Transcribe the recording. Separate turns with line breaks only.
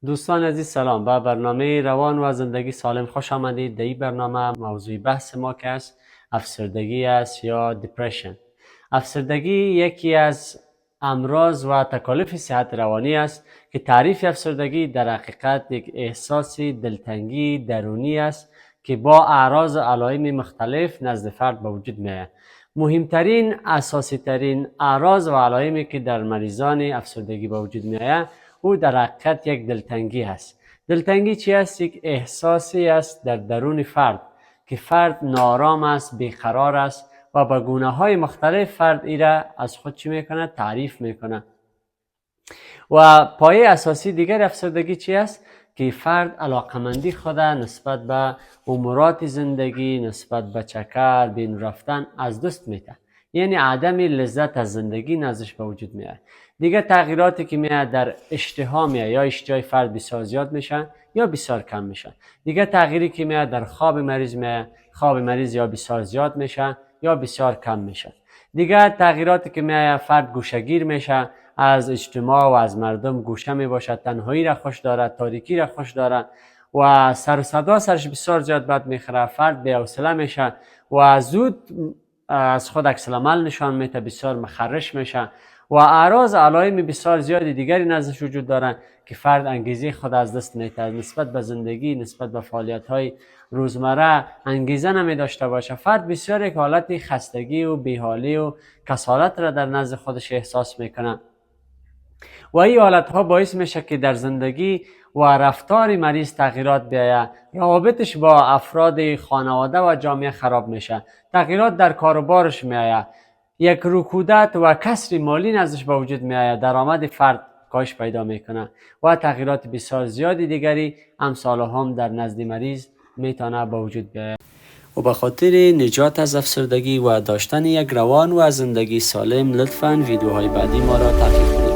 دوستان عزیز سلام. به برنامه روان و زندگی سالم خوش آمدید. در این برنامه موضوع بحث ما که است افسردگی است یا دیپرشن. افسردگی یکی از امراض و تکالیف صحت روانی است که تعریف افسردگی در حقیقت یک احساس دلتنگی درونی است که با اعراض و علائم مختلف نزد فرد به وجود میآید. مهمترین اساسی ترین اعراض و علائمی که در مریضان افسردگی به وجود میآید او در حقیقت یک دلتنگی است. دلتنگی چی است؟ یک احساسی است در درون فرد که فرد نارام است، بیقرار است و به گونه‌های مختلف فرد ایره از خود چی میکنه؟ تعریف میکنه. و پایه اساسی دیگر افسردگی چی است؟ که فرد علاقمندی خود نسبت به امورات زندگی، نسبت به چکر، بین رفتن از دست میده. یعنی عدم لذت از زندگی نزدش به وجود میاد. دیگه تغییراتی که میاد در اشتها میاد، یا اشتهای فرد بسیار زیاد میشه یا بسیار کم میشه. دیگه تغییری که میاد در خواب مریض میاد، خواب مریض یا بسیار زیاد میشه یا بسیار کم میشه. دیگه تغییراتی که میاد فرد گوشه‌گیر میشه، از اجتماع و از مردم گوشه می باشد، تنهایی را خوش دارد، تاریکی را خوش دارد و سر و صدا سرش بسیار زیاد بد میخوره. فرد بی‌حوصله میشه و زود از خود عکس العمل نشان میده، بسیار مخرش میشه و اعراض علائم بسیار زیادی دیگری نزدش وجود دارند که فرد انگیزه خود از دست میده، نسبت به زندگی، نسبت به فعالیت‌های روزمره انگیزه نمی داشته باشه. فرد بسیار یک حالت خستگی و بیحالی و کسالت را در نزد خودش احساس میکنه و این حالت ها باعث میشه که در زندگی و رفتار مریض تغییرات بیاید. روابطش با افراد خانواده و جامعه خراب میشه، تغییرات در کاروبارش میآید، یک رکودت و کسر مالی نزدش به وجود میآید، درآمد فرد کاهش پیدا میکنه و تغییرات بسیار زیادی دیگری امثال هم در نزد مریض میتونه به وجود بیاید. و به خاطر نجات از افسردگی و داشتن یک روان و زندگی سالم لطفاً ویدیوهای بعدی ما را تعقیب کنید.